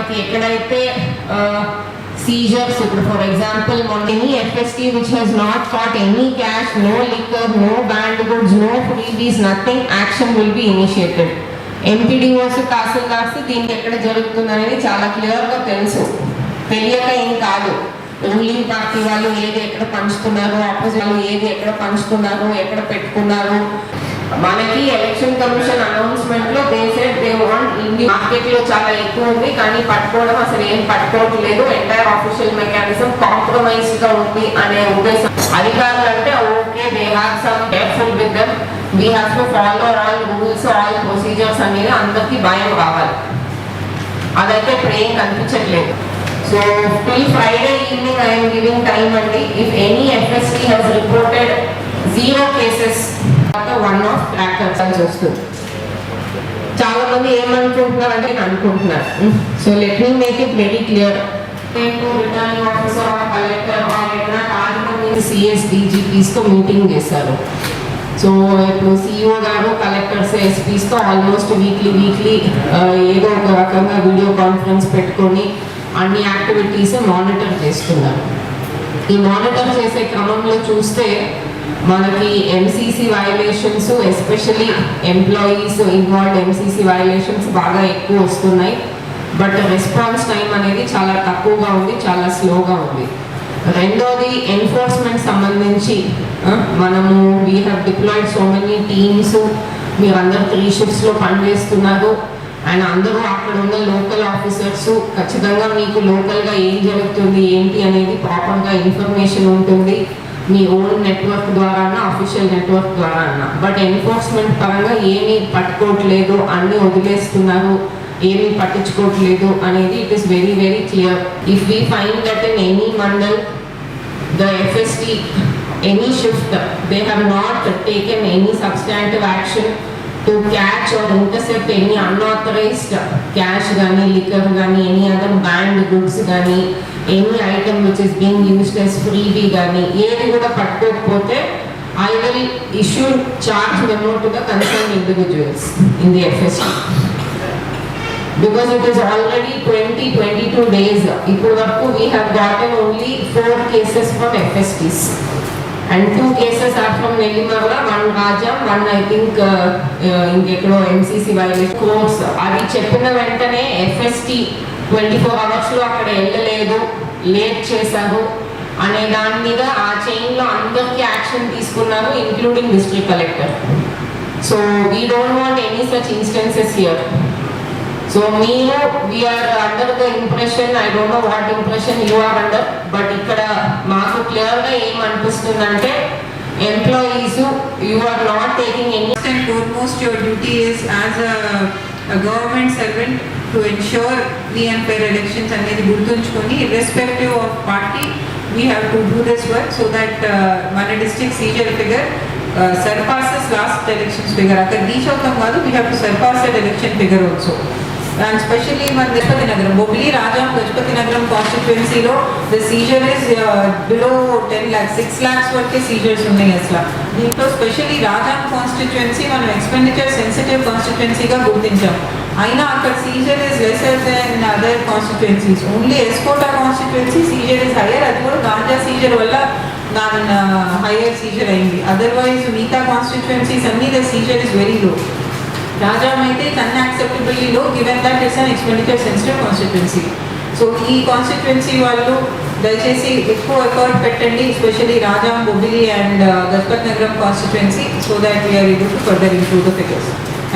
మనకి ఎక్కడైతే seizures, for example, any FST which has not caught any cash, no liquor, no banned goods, no freebies, nothing, action will be initiated. MPDOs, tahsildars దీనికి ఎక్కడ జరుగుతుంది అనేది చాలా క్లియర్గా తెలుసు. తెలియక ఏం కాదు. రూలింగ్ పార్టీ వాళ్ళు ఏది ఎక్కడ పంచుతున్నారు, ఆపోజిట్ వాళ్ళు ఏది ఎక్కడ పంచుతున్నారు, ఎక్కడ పెట్టుకున్నారు. మనకి ఎలక్షన్ కమిషన్ అనౌన్స్మెంట్ లో they said they want India market లో చాలా ఎక్కువ ఉంది, కానీ పట్టుకోవడం అసలు ఏం పట్టుకోవట్లేదు, ఎంటైర్ ఆఫీషియల్ మెకానిజం కాంప్రమైజ్ గా ఉంది అనే ఉద్దేశం. అధికారులు అంటే okay, they have some careful with them, we have to follow all rules, all procedures అనేది అందరికి భయం కావాలి. అదైతే ఇప్పుడు ఏం కనిపించట్లేదు. So till Friday evening I'm giving time అండి. If any FST has reported 0 cases, one of trackers అని వస్తుంది. చాలా మంది ఏమనుకుంటున్నారు అంటే అనుకుంటున్నారు. So let me make it very clear. Returning officer, collector, CS డీజీపీస్తో మీటింగ్ చేశారు. సో ఇప్పుడు సిఇఓ గారు కలెక్టర్స్, ఎస్పీస్తో ఆల్మోస్ట్ వీక్లీ ఏదో ఒక రకంగా వీడియో కాన్ఫరెన్స్ పెట్టుకొని అన్ని యాక్టివిటీస్ మానిటర్ చేస్తున్నారు. ఈ మానిటర్ చేసే క్రమంలో చూస్తే మనకి MCC violations, especially employees involved MCC violations బాగా ఎక్కువ వస్తున్నాయి. బట్ రెస్పాన్స్ టైం అనేది చాలా తక్కువగా ఉంది, చాలా స్లోగా ఉంది. రెండోది ఎన్ఫోర్స్మెంట్ సంబంధించి మనము we have deployed so many teams. మీరు అందరు 3 షిఫ్ట్స్లో పనిచేస్తున్నారు అండ్ అందరూ అక్కడ ఉన్న లోకల్ ఆఫీసర్స్. ఖచ్చితంగా మీకు లోకల్గా ఏం జరుగుతుంది ఏంటి అనేది ప్రాపర్గా ఇన్ఫర్మేషన్ ఉంటుంది, మీ ఓన్ నెట్వర్క్ ద్వారా, అఫీషియల్ నెట్వర్క్ ద్వారా. బట్ ఎన్ఫోర్స్మెంట్ పరంగా ఏమీ పట్టుకోవట్లేదు, అన్నీ వదిలేస్తున్నారు, ఏమీ పట్టించుకోవట్లేదు అనేది it is very very clear. If we find that in any mandal the FST any shift they have not taken any substantive action to catch or intercept any unauthorized cash gani, liquor gani, any other banned goods gani, any item which is being used as freebie gani, ఏది కూడా పట్టుకోకపోతే I will issue charge memo to the concerned individuals in the FST. Because it is already 22 days. ఇప్పుడు వరకు we have gotten only 4 cases from FSTs. And 2 cases are from Nelimarla, 1 Rajam, 1 I think ఇంకెక్కడో MCC violation course. అది చెప్పిన వెంటనే FST 24 అవర్స్లో అక్కడ వెళ్ళలేదు, late చేశారు అనే దాని మీద ఆ చైన్లో అందరికీ యాక్షన్ తీసుకున్నారు, including district collector. So we don't want any such instances here. So మీరు we are under the impression, I don't know what impression you are under, but ఇక్కడ మాకు క్లియర్గా ఏమనిపిస్తుందంటే employees you are not taking any. And foremost your duty is as a government servant to ensure free and fair elections అనేది గుర్తుంచుకొని irrespective of party we have to do this work so that మన district seizure figure surpasses last elections figure. అక్కడ reach అవుతాం కాదు, we have to surpass that election figure also. And especially మన గజపతి నగరం, Bobbili, Rajam, Gajapathinagaram కాన్స్టిట్యుయెన్సీలో the seizure is below 10 lakhs, 6 lakhs వరకే seizures ఉన్నాయి అసలు. దీంట్లో స్పెషల్లీ రాజాం కాన్స్టిట్యుయెన్సీ మనం ఎక్స్పెండిచర్ సెన్సిటివ్ కాన్స్టిట్యుయెన్సీగా గుర్తించాం. అయినా అక్కడ seizure is lesser than other constituencies. Only S Kota constituency seizure is higher, అది కూడా గాంజా సీజర్ వల్ల హైయర్ సీజర్ అయింది. అదర్వైజ్ మిగతా కాన్స్టిట్యుయెన్సీస్ అన్ని the seizure is very low. Rajam అయితే it's unacceptably low given that it's an expenditure sensitive constituency. So ఈ constituency వాళ్ళు దయచేసి ఎక్కువ ఎఫర్ట్ పెట్టండి, especially Rajam, Bobbili and Gajapathinagaram constituency, so that we are able to further improve the figures.